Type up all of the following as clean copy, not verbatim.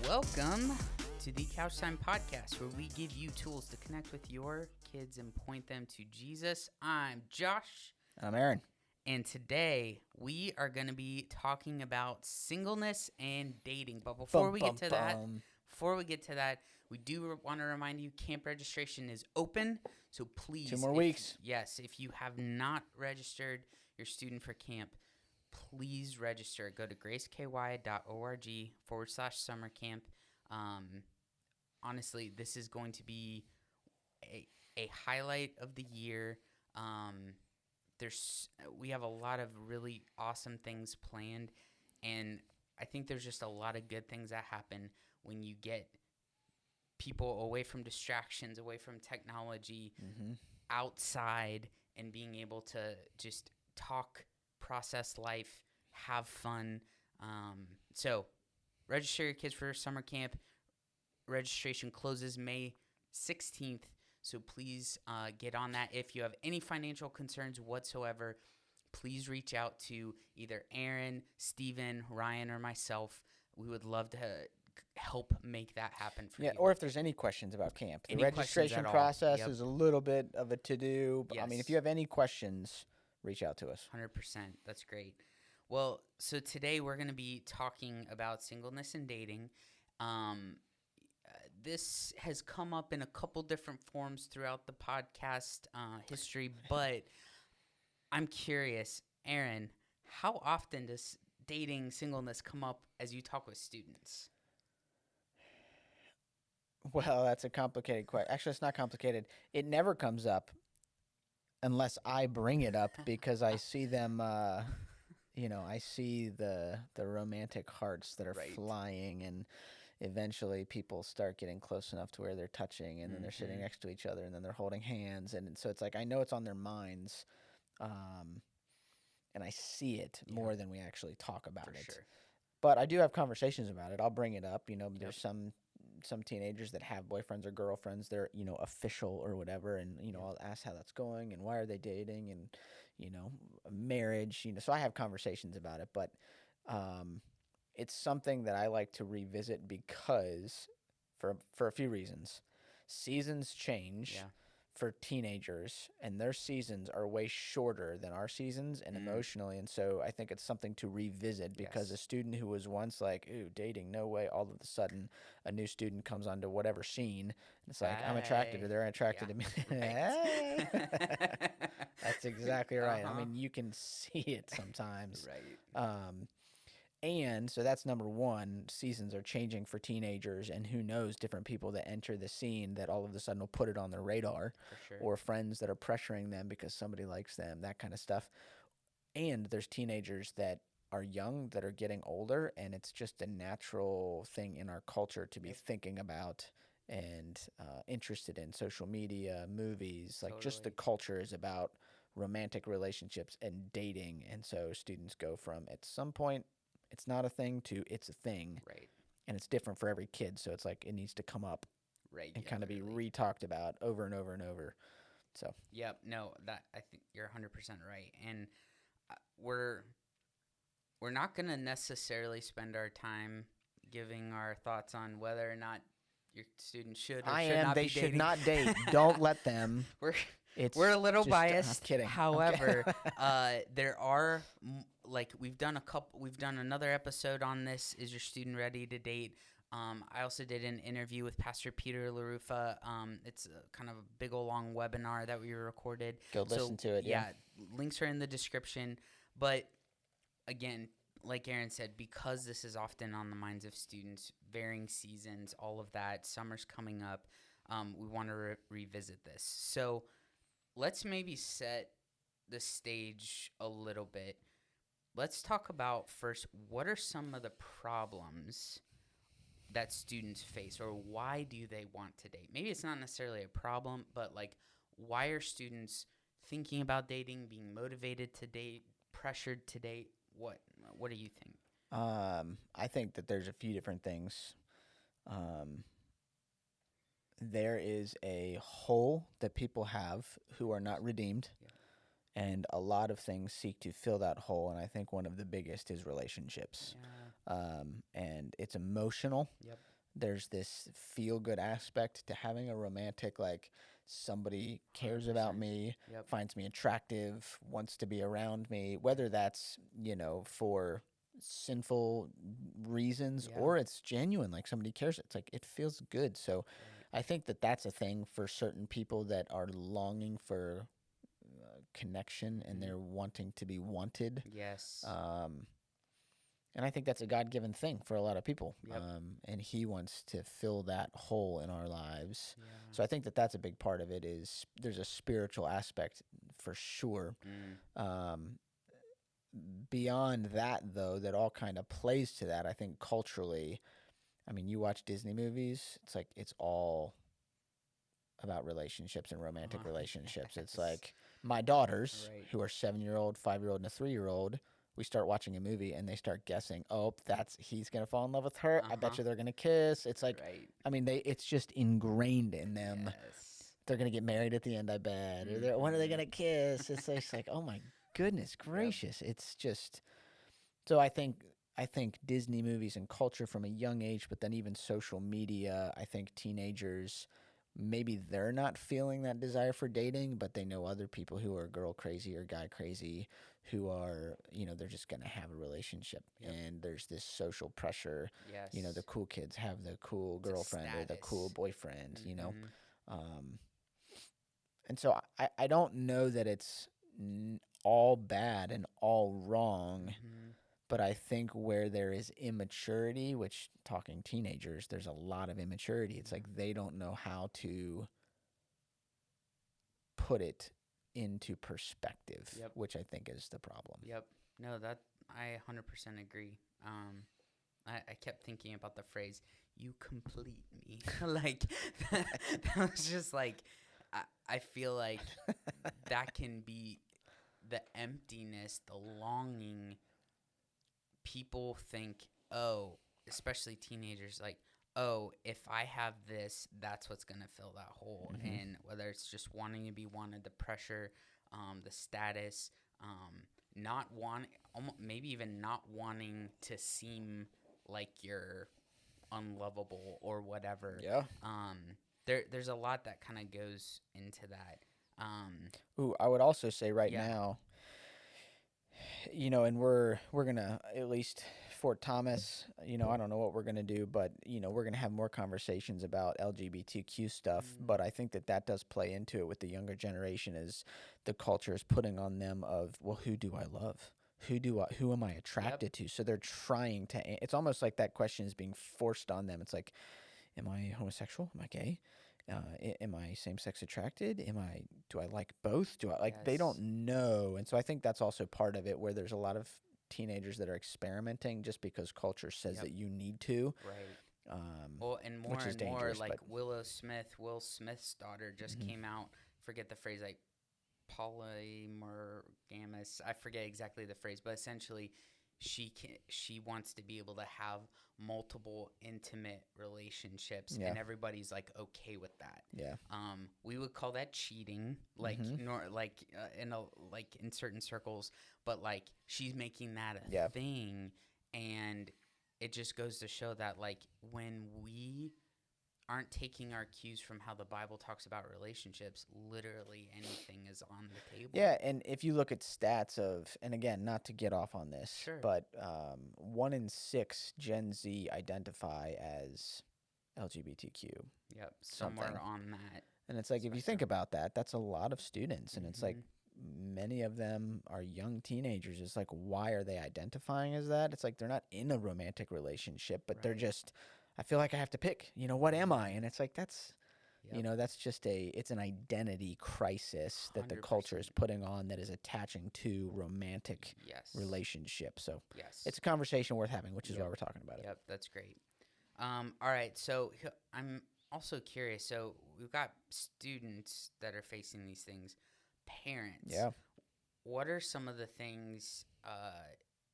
Welcome to the Couch Time Podcast, where we give you tools to connect with your kids and point them to Jesus. I'm Josh. I'm Aaron. And today we are going to be talking about singleness and dating. But before we get to that, we do want to remind you camp registration is open. So please, 2 more weeks. Yes, if you have not registered your student for camp, please register. Go to graceky.org/summer camp. Honestly, this is going to be a highlight of the year. We have a lot of really awesome things planned, and I think there's just a lot of good things that happen when you get people away from distractions, away from technology, outside, and being able to just talk, process life, have fun. So register your kids for summer camp. Registration closes May 16th. So please get on that. If you have any financial concerns whatsoever, please reach out to either Aaron, Steven, Ryan, or myself. We would love to help make that happen for you. Or if there's any questions about camp. The Any registration process is a little bit of a to-do. Yes. I mean, if you have any questions, reach out to us. 100%. That's great. Well, so today we're going to be talking about singleness and dating. This has come up in a couple different forms throughout the podcast history, but I'm curious, Aaron, how often does dating, singleness come up as you talk with students? Well, that's a complicated question. Actually, it's not complicated. It never comes up unless I bring it up because I see them, I see the romantic hearts that are flying, and eventually people start getting close enough to where they're touching, and then they're sitting next to each other, and then they're holding hands. And so it's like I know it's on their minds, and I see it more than we actually talk about it. Sure. But I do have conversations about it. I'll bring it up. There's some teenagers that have boyfriends or girlfriends. They're, official or whatever. And, I'll ask how that's going and why are they dating and, marriage. So I have conversations about it. But it's something that I like to revisit because for a few reasons. Seasons change for teenagers, and their seasons are way shorter than our seasons and emotionally. And so I think it's something to revisit because a student who was once like, ooh, dating, no way, all of a sudden a new student comes onto whatever scene, and it's like, I'm attracted to, they're attracted to me. Hey. That's exactly right. I mean, you can see it sometimes. Right. And so that's number one. Seasons are changing for teenagers, and who knows, different people that enter the scene that all of a sudden will put it on their radar, or friends that are pressuring them because somebody likes them, that kind of stuff. And there's teenagers that are young that are getting older, and it's just a natural thing in our culture to be thinking about and interested in social media, movies. Like just the culture is about romantic relationships and dating. And so students go from at some point, it's not a thing to it's a thing. Right. And it's different for every kid. So it's like it needs to come up and kind of be re-talked about over and over and over. So. Yep. No, I think you're 100% right. And we're not going to necessarily spend our time giving our thoughts on whether or not your student should or should not be dating. They should not date. Don't let them. We're a little biased. I'm kidding. However, there are we've done another episode on this. Is your student ready to date? I also did an interview with Pastor Peter LaRuffa. It's kind of a big old long webinar that we recorded. Go listen to it. Yeah, links are in the description. But again, like Aaron said, because this is often on the minds of students, varying seasons, all of that, summer's coming up, we want to revisit this. So let's maybe set the stage a little bit. Let's talk about first, what are some of the problems that students face, or why do they want to date? Maybe it's not necessarily a problem, but why are students thinking about dating, being motivated to date, pressured to date? What do you think? I think that there's a few different things. There is a hole that people have who are not redeemed. Yeah. And a lot of things seek to fill that hole, and I think one of the biggest is relationships. Yeah. And it's emotional. Yep. there's this feel good aspect to having a romantic, like somebody cares about 100%. me, Yep. finds me attractive, wants to be around me, whether that's, for sinful reasons Yeah. or it's genuine, like somebody cares. It's like it feels good. So Right. I think that that's a thing for certain people that are longing for connection and Mhm. they're wanting to be wanted. Yes. Um, and I think that's a God given thing for a lot of people. Yep. And He wants to fill that hole in our lives. Yeah. So I think that that's a big part of it. Is there's a spiritual aspect for sure. Mm. Um, Beyond that, though, that all kind of plays to that. I think culturally, I mean, you watch Disney movies, it's like it's all about relationships and romantic relationships. It's Yes. like my daughters, Right. who are 7 year old, 5 year old, and a 3 year old, we start watching a movie and they start guessing, oh, that's he's gonna fall in love with her. I bet Uh-huh. you they're gonna kiss. It's like, Right. I mean, it's just ingrained in them. Yes. They're gonna get married at the end, I bet. Or when are they Mhm. gonna kiss? It's just like, oh my goodness Yep. gracious. It's just so I think Disney movies and culture from a young age, but then even social media, I think teenagers maybe they're not feeling that desire for dating, but they know other people who are girl crazy or guy crazy who are, they're just going to have a relationship. Yep. And there's this social pressure. The Yes. cool kids have the cool It's a girlfriend or the cool status. boyfriend. Mhm. Um, and so I don't know that it's all bad and all wrong, Mhm. but I think where there is immaturity, which talking teenagers, there's a lot of immaturity. It's Yeah. like they don't know how to put it into perspective, Yep. which I think is the problem. Yep. No, that I 100% agree. I kept thinking about the phrase "you complete me," like that was just like I feel like that can be the emptiness, the longing. People think, oh, especially teenagers, like, oh, if I have this, that's what's gonna fill that hole. Mm-hmm. And whether it's just wanting to be wanted, the pressure, the status, not wanting, maybe even not wanting to seem like you're unlovable or whatever. Yeah. There's a lot that kind of goes into that. Ooh, I would also say right Yeah. now, and we're gonna at least Fort Thomas. I don't know what we're gonna do, but we're gonna have more conversations about LGBTQ stuff. Mm, But I think that that does play into it with the younger generation, is the culture is putting on them of, well, who do I love? Who am I yep. attracted to? So they're trying to. It's almost like that question is being forced on them. It's like, am I homosexual? Am I gay? Am I same sex attracted? Do I like both? Do I like, they don't Yes. know. And so I think that's also part of it, where there's a lot of teenagers that are experimenting just because culture says Yep. that you need to, Right. um, Well, and which is more dangerous. like But Will Smith's daughter just mhm. came out. Forget the phrase, like polymogamous. I forget exactly the phrase, but essentially, she wants to be able to have multiple intimate relationships, Yeah, and everybody's like okay with that. yeah, We would call that cheating, like hmm, like in certain circles, but like she's making that yeah, a thing, and it just goes to show that like when we aren't taking our cues from how the Bible talks about relationships, literally anything is on the table. yeah. And if you look at stats of, and again, not to get off on this, Sure. but 1 in 6 Gen Z identify as LGBTQ Yep. Somewhere something. on that And it's like, if you think spectrum. about that, that's a lot of students. And it's like, Mm-hmm. many of them are young teenagers. It's like, why are they identifying as that? It's like, they're not in a romantic relationship, but they're Right. just, I feel like I have to pick, what am I? Mm-hmm. And it's like, Yep. that's just it's an identity crisis that the culture 100%. is putting on, that is attaching to romantic Yes. relationships. So Yes. it's a conversation worth having, which is why Yep. we're talking about it. Yep. That's great. All right. So I'm also curious. So we've got students that are facing these things. Parents, Yeah. what are some of the things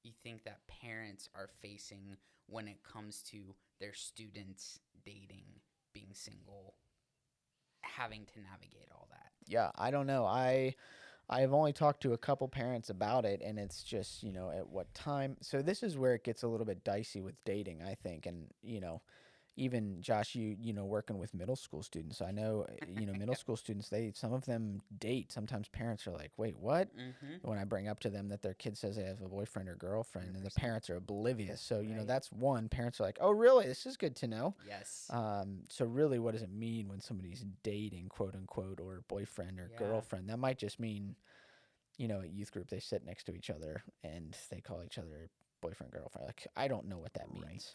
you think that parents are facing when it comes to their students dating, being single, having to navigate all that? Yeah. I don't know. I've only talked to a couple parents about it, and it's just, at what time. So this is where it gets a little bit dicey with dating, I think. And, even Josh, working with middle school students, I know, middle school students, some of them date. Sometimes parents are like, wait, what? Mm-hmm. When I bring up to them that their kid says they have a boyfriend or girlfriend, and the 100%. parents are oblivious. So, Right. that's one. Parents are like, oh, really? This is good to know. Yes. So really, what does it mean when somebody's dating, quote unquote, or boyfriend or Yeah. girlfriend? That might just mean, at youth group, they sit next to each other and they call each other boyfriend, girlfriend. Like, I don't know what that means.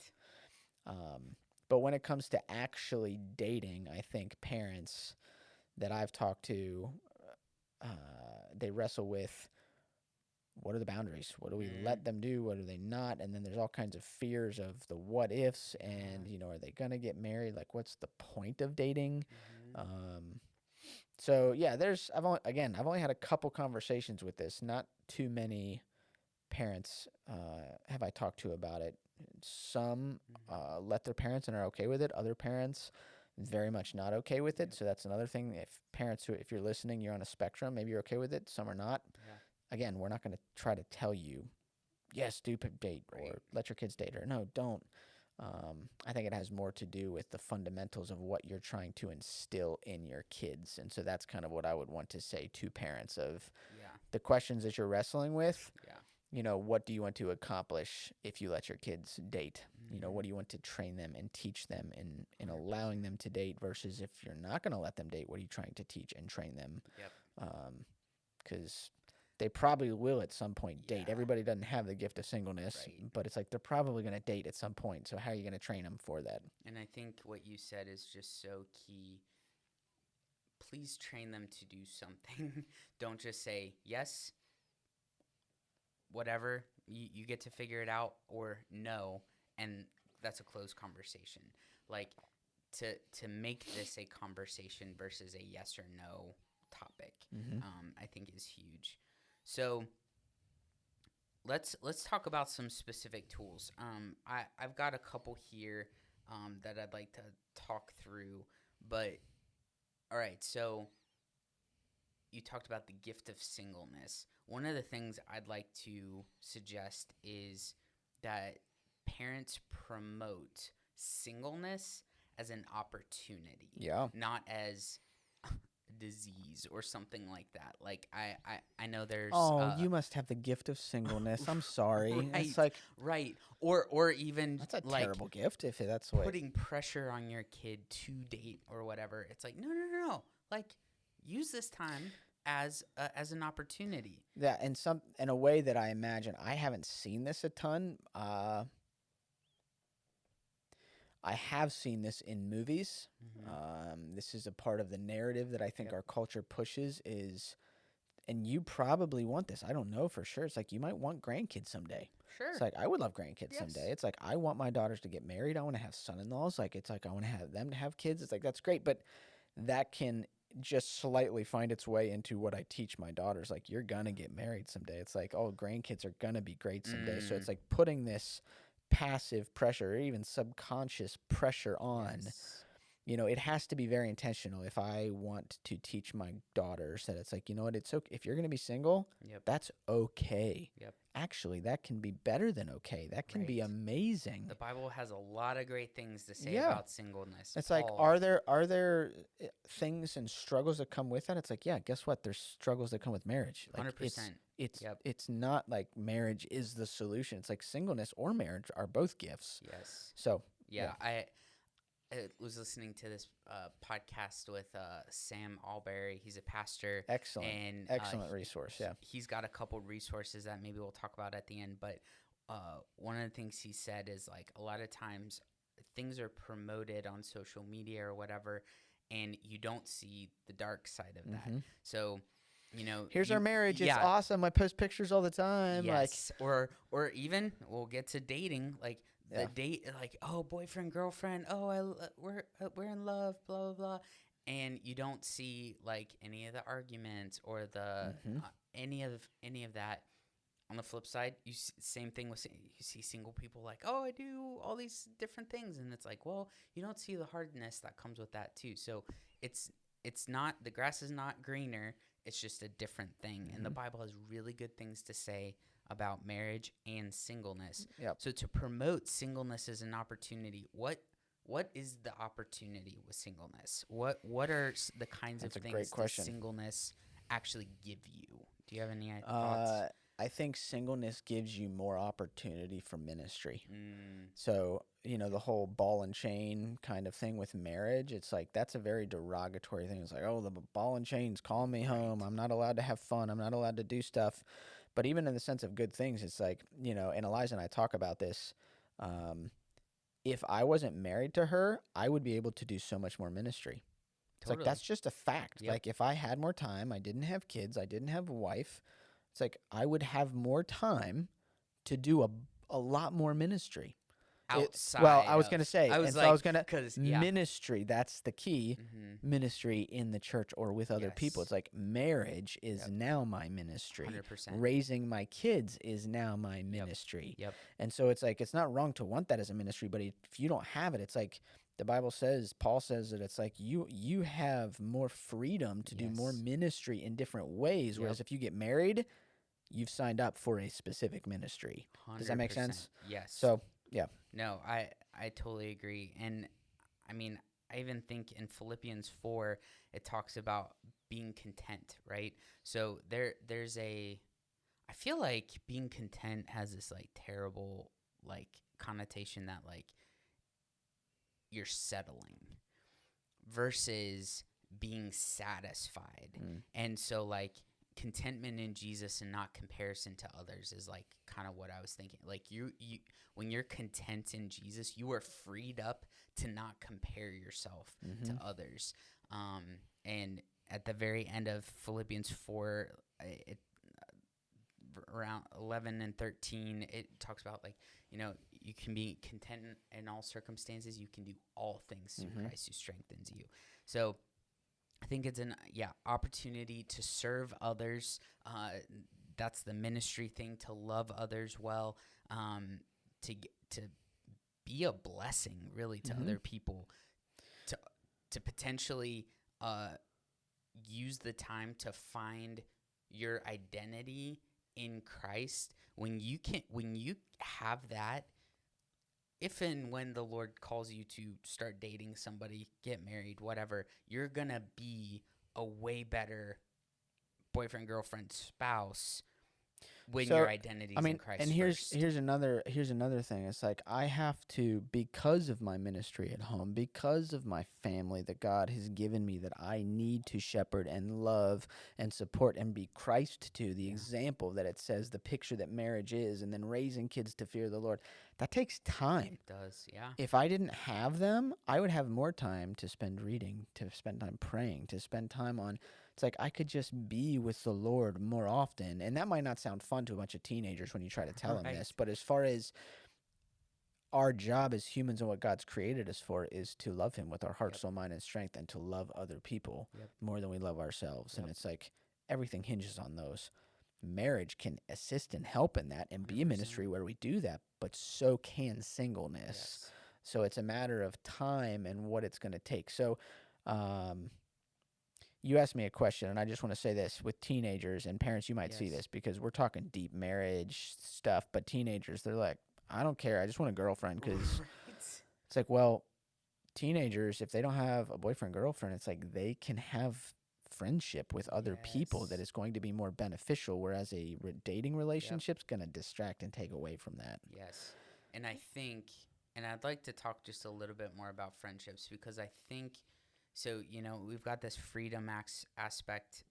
But when it comes to actually dating, I think parents that I've talked to, they wrestle with, what are the boundaries? What do we let them do? What do they not? And then there's all kinds of fears of the what ifs, and are they gonna get married? Like, what's the point of dating? So yeah, I've only had a couple conversations with this. Not too many parents have I talked to about it. Some let their parents and are okay with it. Other parents very much not okay with it. So that's another thing. If you're listening, you're on a spectrum. Maybe you're okay with it. Some are not. Yeah. Again, we're not going to try to tell you, yes, do date or let your kids date, or no, don't. I think it has more to do with the fundamentals of what you're trying to instill in your kids. And so that's kind of what I would want to say to parents of the questions that you're wrestling with. What do you want to accomplish if you let your kids date? What do you want to train them and teach them in allowing them to date versus if you're not going to let them date, what are you trying to teach and train them? Because they probably will at some point date. Everybody doesn't have the gift of singleness, but it's like they're probably going to date at some point. So how are you going to train them for that? And I think what you said is just so key. Please train them to do something. Don't just say, yes, whatever, you get to figure it out, or no, and that's a closed conversation. Like, to make this a conversation versus a yes or no topic, I think is huge. So let's talk about some specific tools. I've got a couple here that I'd like to talk through, but all right, so you talked about the gift of singleness. One of the things I'd like to suggest is that parents promote singleness as an opportunity, not as a disease or something like that. Like I know there's you must have the gift of singleness. I'm sorry. Right, it's like or even that's a like terrible gift if that's what putting pressure on your kid to date or whatever. It's like no. Like, use this time as an opportunity. Yeah, in a way that I imagine I haven't seen this a ton. I have seen this in movies. This is a part of the narrative that I think our culture pushes is, and you probably want this. I don't know for sure. It's like you might want grandkids someday. Sure. It's like I would love grandkids someday. It's like I want my daughters to get married. I want to have son-in-laws. Like it's like I want to have them to have kids. It's like that's great, but that can just slightly find its way into what I teach my daughters. Like you're gonna get married someday. It's like, oh, grandkids are gonna be great someday. So it's like putting this passive pressure or even subconscious pressure on. It has to be very intentional. If I want to teach my daughters that it's like, it's okay. If you're going to be single, that's okay. Actually, that can be better than okay. That can be amazing. The Bible has a lot of great things to say about singleness. It's like, are there things and struggles that come with that? It's like, yeah, guess what? There's struggles that come with marriage. Like 100%. It's not like marriage is the solution. It's like singleness or marriage are both gifts. Yes. So I was listening to this podcast with Sam Alberry. He's a pastor. Excellent resource, yeah. He's got a couple resources that maybe we'll talk about at the end. But one of the things he said is, like, a lot of times things are promoted on social media or whatever, and you don't see the dark side of that. So, here's our marriage. It's awesome. I post pictures all the time. Yes. Or even we'll get to dating, like, the date, like, oh, boyfriend, girlfriend, oh, we're in love, blah, blah, blah. And you don't see, like, any of the arguments or the any of that. On the flip side, same thing with, you see single people like, oh, I do all these different things. And it's like, well, you don't see the hardness that comes with that too. So it's not, the grass is not greener. It's just a different thing. And the Bible has really good things to say about marriage and singleness. So to promote singleness as an opportunity, what what is the opportunity with singleness? What are the kinds That's of a great things does question. singleness actually give you? Do you have any thoughts? I think singleness gives you more opportunity for ministry. Mm, So, the whole ball and chain kind of thing with marriage, it's like that's a very derogatory thing. It's like, oh, the ball and chain's calling me home. right. I'm not allowed to have fun. I'm not allowed to do stuff. But even in the sense of good things, it's like, and Eliza and I talk about this. Um, if I wasn't married to her, I would be able to do so much more ministry. It's like, Totally. that's just a fact. Yep. Like, if I had more time, I didn't have kids, I didn't have a wife, it's like I would have more time to do a lot more ministry. Well, I Outside was of, going to say, I and was so I like, was going to, because yeah. ministry, that's the key. Mm-hmm. Ministry in the church or with other people. Yes. It's like marriage is Yep. now my ministry. 100%. Raising my kids is now my Yep. ministry. Yep. And so it's like, it's not wrong to want that as a ministry, but if you don't have it, it's like the Bible says, Paul says that it's like you have more freedom to do more Yes. ministry in different ways. Yep. Whereas if you get married, you've signed up for a specific ministry. Does that make 100%. sense? Yes. So, yeah. No, I totally agree. And I mean, I even think in Philippians 4 it talks about being content, right? So there's a I feel like being content has this like terrible like connotation that like you're settling versus being satisfied. And so like contentment in Jesus and not comparison to others is like kind of what I was thinking. Like you when you're content in Jesus, you are freed up to not compare yourself to others. And at the very end of Philippians 4, around 11 and 13, it talks about like, you can be content in all circumstances. You can do all things through Christ who strengthens you. So I think it's an opportunity to serve others. That's the ministry thing, to love others well, to be a blessing really to other people, to potentially use the time to find your identity in Christ. When you have that, if and when the Lord calls you to start dating somebody, get married, whatever, you're gonna be a way better boyfriend, girlfriend, spouse when your identity is in Christ. And first. here's another thing. It's like I have to, because of my ministry at home, because of my family that God has given me, that I need to shepherd and love and support and be Christ to, the example that it says, the picture that marriage is, and then raising kids to fear the Lord. That takes time. It does, yeah. If I didn't have them, I would have more time to spend reading, to spend time praying, to spend time on. It's like I could just be with the Lord more often. And that might not sound fun to a bunch of teenagers when you try to tell them this. But as far as our job as humans and what God's created us for is to love him with our heart, soul, mind, and strength, and to love other people more than we love ourselves. And it's like everything hinges on those. Marriage can assist and help in that and be a ministry where we do that, but so can singleness. Yes. So it's a matter of time and what it's going to take. So you asked me a question, and I just want to say this. With teenagers and parents, you might see this because we're talking deep marriage stuff, but teenagers, they're like, I don't care. I just want a girlfriend, because it's like, well, teenagers, if they don't have a boyfriend, girlfriend, it's like they can have friendship with other people that is going to be more beneficial, whereas a dating relationship's going to distract and take away from that. Yes. And I think, and I'd like to talk just a little bit more about friendships, because I think, so, we've got this freedom aspect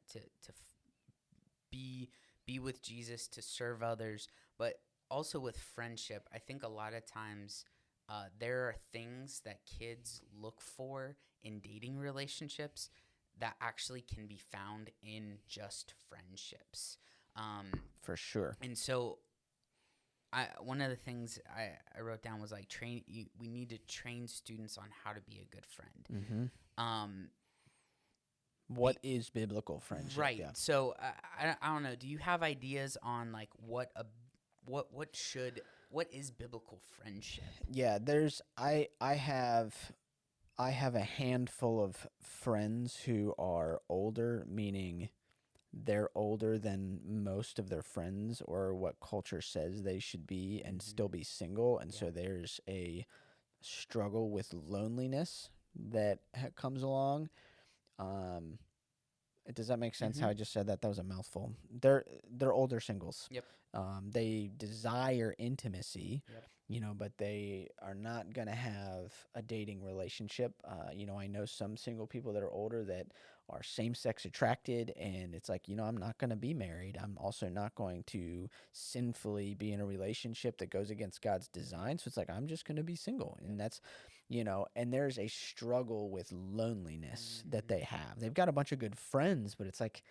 to be with Jesus, to serve others, but also with friendship. I think a lot of times there are things that kids look for in dating relationships that actually can be found in just friendships. For sure. And so one of the things I wrote down was like we need to train students on how to be a good friend. What is biblical friendship? Right. Yeah. So I don't know. Do you have ideas on like what is biblical friendship? Yeah, I have a handful of friends who are older, meaning they're older than most of their friends or what culture says they should be, and still be single. And so there's a struggle with loneliness that comes along. Um, does that make sense? Mm-hmm. How I just said that? That was a mouthful. They're older singles. Yep. They desire intimacy, Yep. but they are not gonna have a dating relationship. I know some single people that are older that are same-sex attracted, and it's like, I'm not gonna be married. I'm also not going to sinfully be in a relationship that goes against God's design. So it's like I'm just gonna be single, and that's and there's a struggle with loneliness that Mm-hmm. they have. They've got a bunch of good friends, but it's like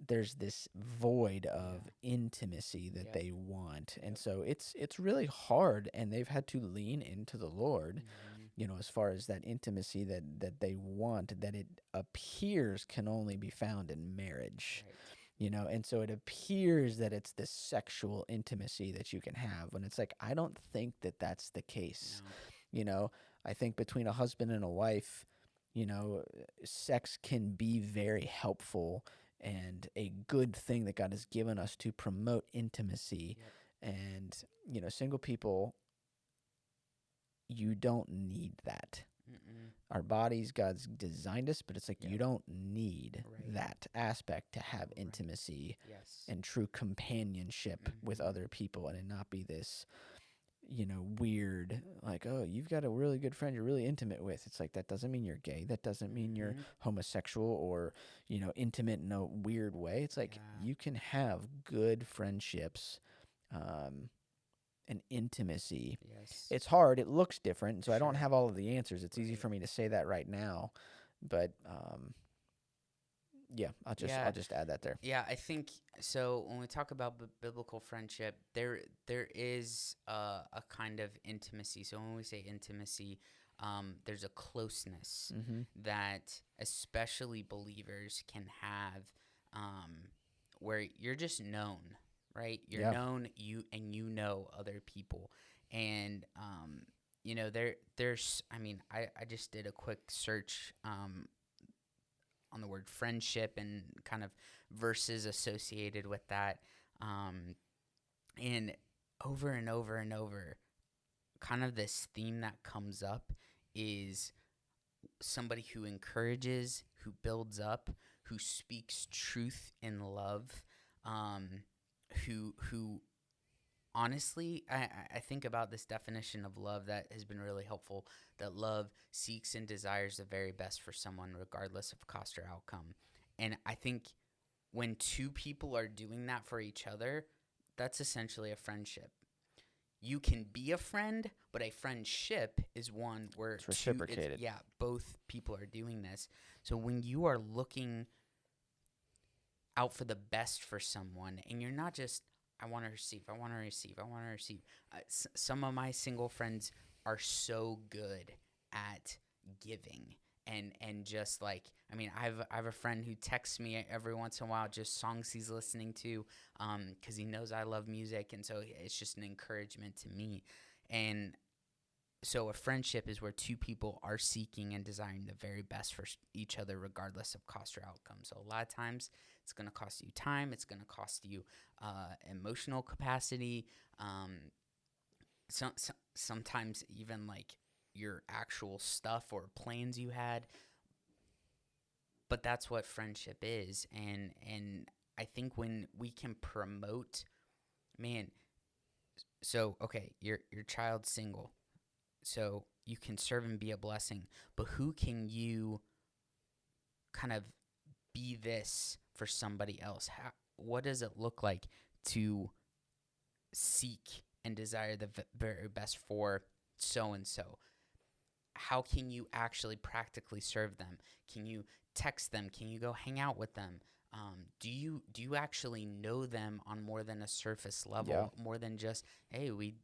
there's this void of Yeah. intimacy that Yep. they want. And Yep. so it's really hard, and they've had to lean into the Lord, Mm-hmm. as far as that intimacy that they want, that it appears can only be found in marriage. Right. And so it appears that it's this sexual intimacy that you can have, when it's like, I don't think that that's the case. No. I think between a husband and a wife, sex can be very helpful and a good thing that God has given us to promote intimacy. Yep. And, single people, you don't need that. Mm-mm. Our bodies, God's designed us, but it's like Yep. you don't need Right. that aspect to have Right. intimacy Yes. and true companionship with Mhm. other people, and it not be this, weird, like, oh, you've got a really good friend you're really intimate with. It's like, that doesn't mean you're gay. That doesn't mean you're Mhm. homosexual or, intimate in a weird way. It's like Yeah. you can have good friendships, and intimacy. Yes. It's hard. It looks different. So I don't Sure. have all of the answers. It's easy Right. for me to say that right now, but yeah, I'll Yeah. just add that there. Yeah, I think so. When we talk about biblical friendship, there is a kind of intimacy. So when we say intimacy, there's a closeness Mm-hmm. that especially believers can have, where you're just known, right? You're Yeah. known, you know other people, and there's. I mean, I just did a quick search. On the word friendship and kind of verses associated with that. And over and over and over, kind of this theme that comes up is somebody who encourages, who builds up, who speaks truth in love, who honestly, I think about this definition of love that has been really helpful, that love seeks and desires the very best for someone, regardless of cost or outcome. And I think when two people are doing that for each other, that's essentially a friendship. You can be a friend, but a friendship is one where It's reciprocated. both people are doing this. So when you are looking out for the best for someone, and you're not just, I want to receive, I want to receive, I want to receive. Some of my single friends are so good at giving and just like, I mean, I have a friend who texts me every once in a while just songs he's listening to, because he knows I love music, and so it's just an encouragement to me. And so a friendship is where two people are seeking and desiring the very best for each other, regardless of cost or outcome. So a lot of times it's going to cost you time. It's going to cost you emotional capacity. Sometimes even like your actual stuff or plans you had. But that's what friendship is. And I think when we can promote, man, so okay, your child's single, so you can serve and be a blessing, but who can you kind of be this for somebody else? What does it look like to seek and desire the very best for so and so? How can you actually practically serve them? Can you text them? Can you go hang out with them? Do you actually know them on more than a surface level, more than just, hey, we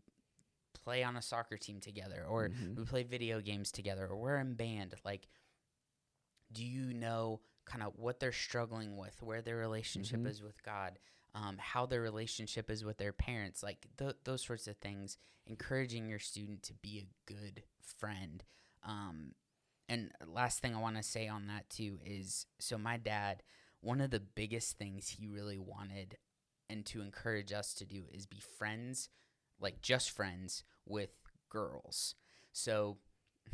play on a soccer team together, or Mm-hmm. we play video games together, or we're in band? Like, do you know kind of what they're struggling with, where their relationship Mm-hmm. is with God, how their relationship is with their parents, like those sorts of things, encouraging your student to be a good friend. And last thing I want to say on that too is, so my dad, one of the biggest things he really wanted and to encourage us to do is be friends, like just friends with girls. So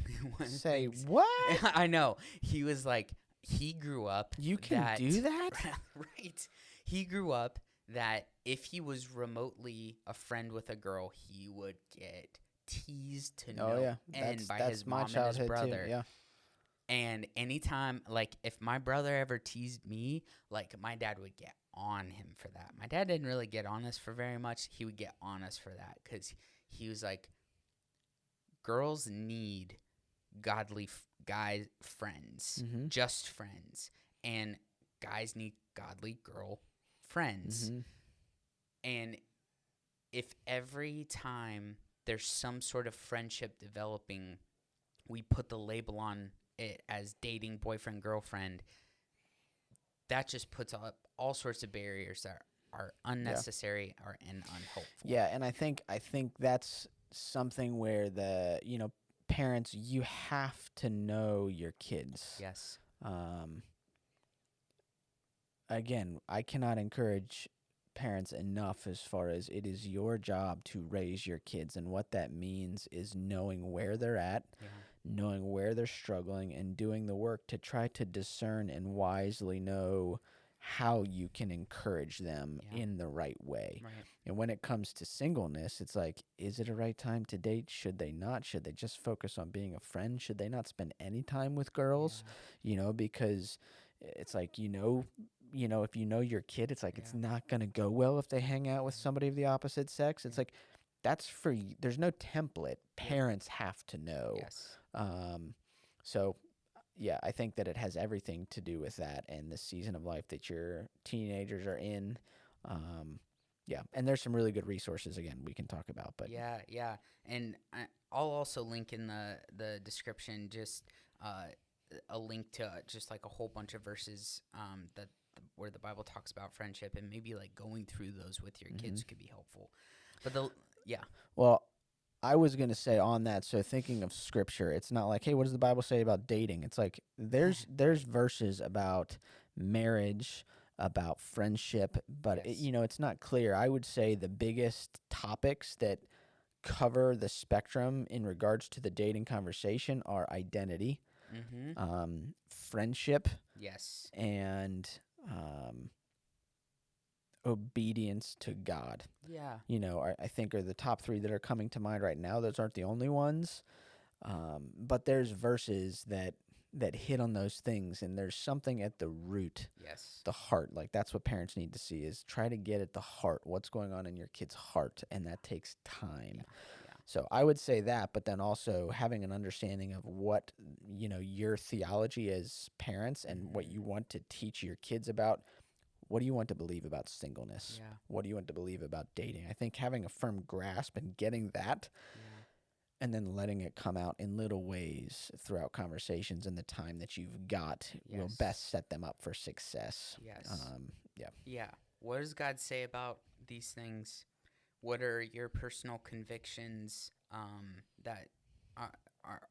one of the Say things what? I know, he was like, he grew up You can do that? right. He grew up that if he was remotely a friend with a girl, he would get teased to Oh no yeah, end by his that's my mom and his childhood too. brother. Yeah. And anytime, like, if my brother ever teased me, like, my dad would get on him for that. My dad didn't really get on us for very much. He would get on us for that because he was like, girls need godly guy friends, Mhm. just friends, and guys need godly girl friends. Mhm. And if every time there's some sort of friendship developing, we put the label on it as dating boyfriend girlfriend, that just puts up all sorts of barriers that are unnecessary and unhelpful. Yeah, and I think that's something where parents, you have to know your kids. Yes. Again, I cannot encourage parents enough as far as it is your job to raise your kids, and what that means is knowing where they're at, knowing where they're struggling, and doing the work to try to discern and wisely know how you can encourage them in the right way. Right. And when it comes to singleness, it's like, is it a right time to date? Should they not? Should they just focus on being a friend? Should they not spend any time with girls? Because it's like, if you know your kid, it's like it's not going to go well if they hang out with somebody of the opposite sex. It's like, that's for you. There's no template. Parents have to know. Yes. So, yeah, I think that it has everything to do with that and the season of life that your teenagers are in. Yeah, and there's some really good resources, again, we can talk about. But yeah. And I'll also link in the description just a link to just like a whole bunch of verses where the Bible talks about friendship, and maybe like going through those with your kids could be helpful. But well, I was going to say on that, so thinking of scripture, it's not like, hey, what does the Bible say about dating? It's like there's verses about marriage, about friendship, but it's not clear. I would say the biggest topics that cover the spectrum in regards to the dating conversation are identity, friendship, yes, and obedience to God. yeah, I think are the top three that are coming to mind right now. Those aren't the only ones, but there's verses that hit on those things, and there's something at the root, yes, the heart. Like, that's what parents need to see, is try to get at the heart, what's going on in your kid's heart, and that takes time. So I would say that, but then also having an understanding of what, your theology as parents and what you want to teach your kids about. What do you want to believe about singleness? Yeah. What do you want to believe about dating? I think having a firm grasp and getting that, and then letting it come out in little ways throughout conversations and the time that you've got will best set them up for success. Yes. Yeah. What does God say about these things? What are your personal convictions that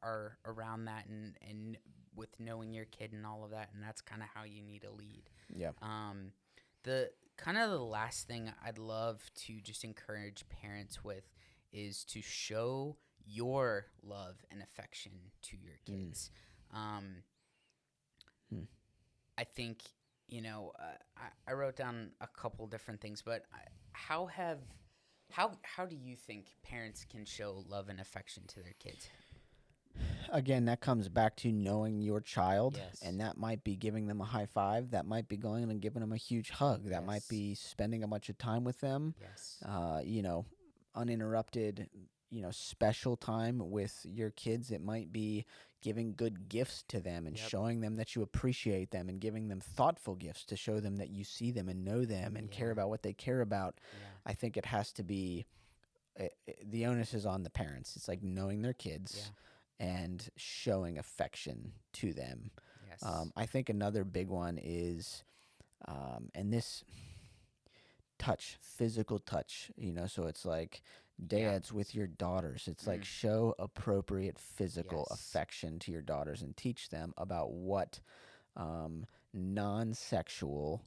are around that, and with knowing your kid and all of that? And that's kind of how you need to lead. Yeah. The kind of the last thing I'd love to just encourage parents with is to show your love and affection to your kids. I think, I wrote down a couple different things, but how do you think parents can show love and affection to their kids? Again, that comes back to knowing your child, Yes. and that might be giving them a high five. That might be going and giving them a huge hug. That might be spending a bunch of time with them. Yes. Uninterrupted, special time with your kids. It might be giving good gifts to them and showing them that you appreciate them, and giving them thoughtful gifts to show them that you see them and know them and care about what they care about. I think it has to be, the onus is on the parents. It's like knowing their kids and showing affection to them. Yes. I think another big one is, and this touch, physical touch, so it's like dads with your daughters. It's like show appropriate physical affection to your daughters and teach them about what non-sexual,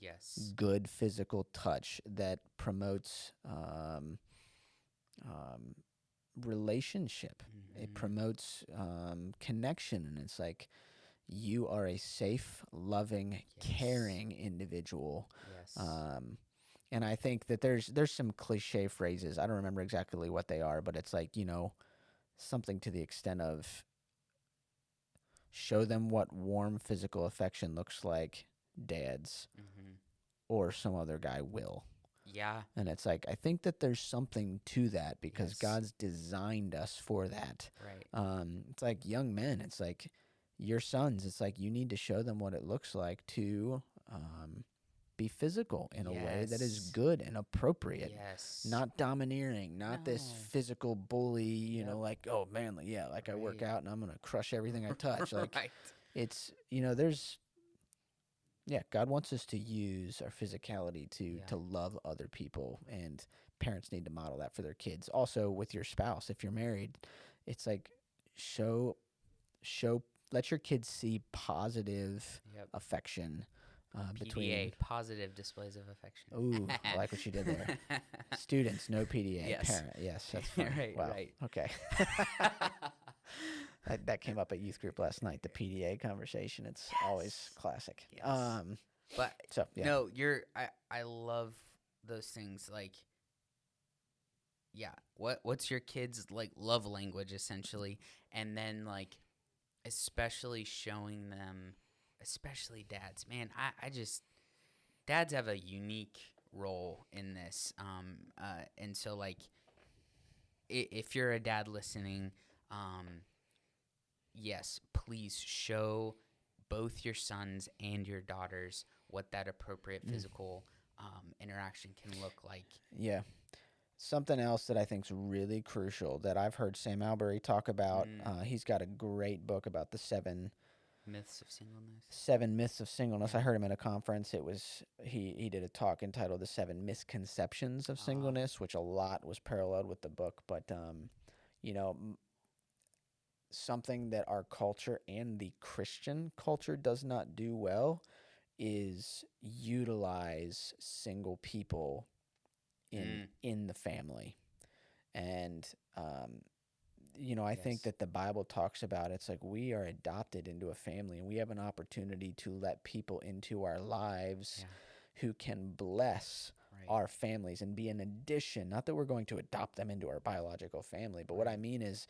good physical touch that promotes relationship. It promotes connection, and it's like you are a safe, loving, caring individual. Yes. And I think that there's some cliche phrases. I don't remember exactly what they are, but it's like, something to the extent of show them what warm physical affection looks like, dads, or some other guy will. Yeah. And it's like, I think that there's something to that because Yes. God's designed us for that. Right. It's like young men. It's like your sons. It's like you need to show them what it looks like to be physical in a way that is good and appropriate. Yes. Not domineering, not this physical bully, like, oh, manly, yeah, like I work out and I'm going to crush everything I touch. Like, Right. it's, God wants us to use our physicality to love other people, and parents need to model that for their kids. Also, with your spouse, if you're married, it's like let your kids see positive affection between PDA, positive displays of affection. Ooh, I like what you did there. Students, no PDA. Yes. Parent, yes, that's fine. Right, wow. right. Okay. that came up at youth group last night. The PDA conversation. It's always classic. Yes. But so yeah. No, I love those things. Like, yeah, what's your kids' like love language essentially, and then like especially showing them, especially dads. Man, I just dads have a unique role in this. And so like if you're a dad listening, yes, please show both your sons and your daughters what that appropriate physical interaction can look like. Yeah. Something else that I think is really crucial that I've heard Sam Albury talk about, he's got a great book about the 7 myths of singleness. 7 myths of singleness. I heard him at a conference. It was he did a talk entitled "The 7 Misconceptions of Singleness," which a lot was paralleled with the book. But something that our culture and the Christian culture does not do well is utilize single people in the family. And I think that the Bible talks about it's like we are adopted into a family, and we have an opportunity to let people into our lives who can bless our families and be an addition. Not that we're going to adopt them into our biological family, but what I mean is,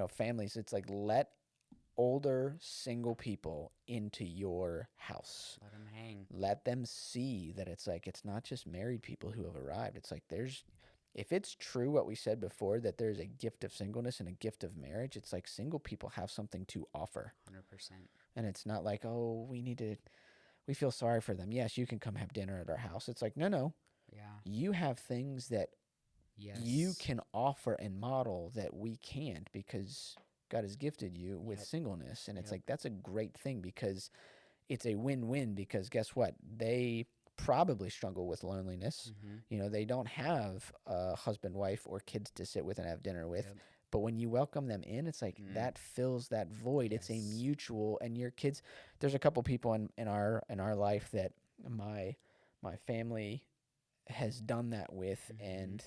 families, it's like let older single people into your house. Let them hang. Let them see that it's like it's not just married people who have arrived. It's like if it's true what we said before, that there's a gift of singleness and a gift of marriage, it's like single people have something to offer. 100%. And it's not like, oh, we feel sorry for them. Yes, you can come have dinner at our house. It's like, no. Yeah. You have things that you can offer and model that we can't, because God has gifted you with singleness. And it's like, that's a great thing, because it's a win-win, because guess what? They probably struggle with loneliness. They don't have a husband, wife, or kids to sit with and have dinner with. But when you welcome them in, it's like that fills that void. It's a mutual, and your kids, there's a couple people in our life that my family has done that with, and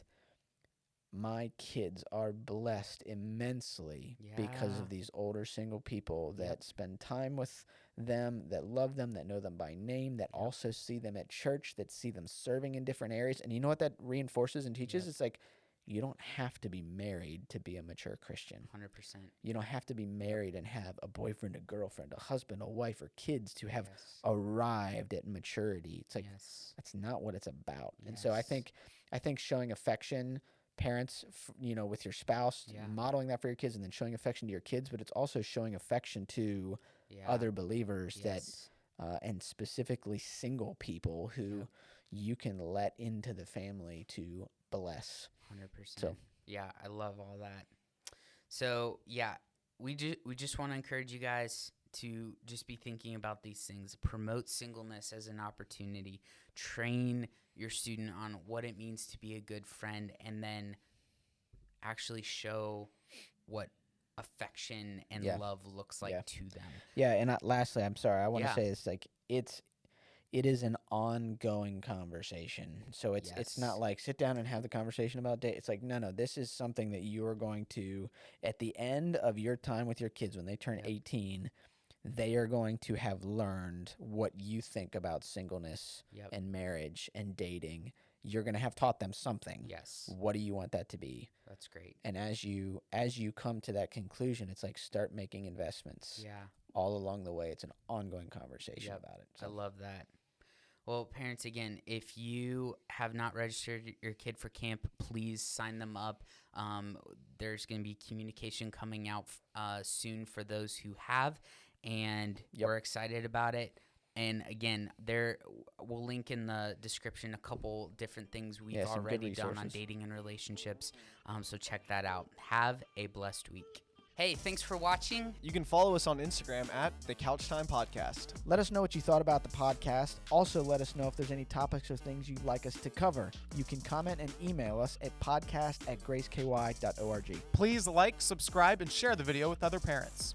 my kids are blessed immensely because of these older single people that spend time with them, that love them, that know them by name, that also see them at church, that see them serving in different areas. And you know what that reinforces and teaches? It's like, you don't have to be married to be a mature Christian. 100%. You don't have to be married and have a boyfriend, a girlfriend, a husband, a wife, or kids to have arrived at maturity. It's like, that's not what it's about. And so I think showing affection, parents, with your spouse, modeling that for your kids, and then showing affection to your kids, but it's also showing affection to other believers that, and specifically single people who you can let into the family to bless. 100%. So I love all that. So we just want to encourage you guys to just be thinking about these things. Promote singleness as an opportunity. Train your student on what it means to be a good friend, and then actually show what affection and love looks like to them. Yeah, and lastly, I'm sorry, I want to say it's like it is an ongoing conversation. So it's not Yes. like sit down and have the conversation about date. It's like, no, this is something that you are going to, at the end of your time with your kids when they turn Yep. 18, they are going to have learned what you think about singleness Yep. and marriage and dating. You're going to have taught them something. Yes. What do you want that to be? That's great. And as you come to that conclusion, it's like start making investments. Yeah. All along the way. It's an ongoing conversation Yep. about it. I love that. Well, parents, again, if you have not registered your kid for camp, please sign them up. There's going to be communication coming out soon for those who have, and we're excited about it. And again, we'll link in the description a couple different things we've already done on dating and relationships. So check that out. Have a blessed week. Hey, thanks for watching. You can follow us on Instagram at The Couch Time Podcast. Let us know what you thought about the podcast. Also, let us know if there's any topics or things you'd like us to cover. You can comment and email us at podcast@graceky.org. Please like, subscribe, and share the video with other parents.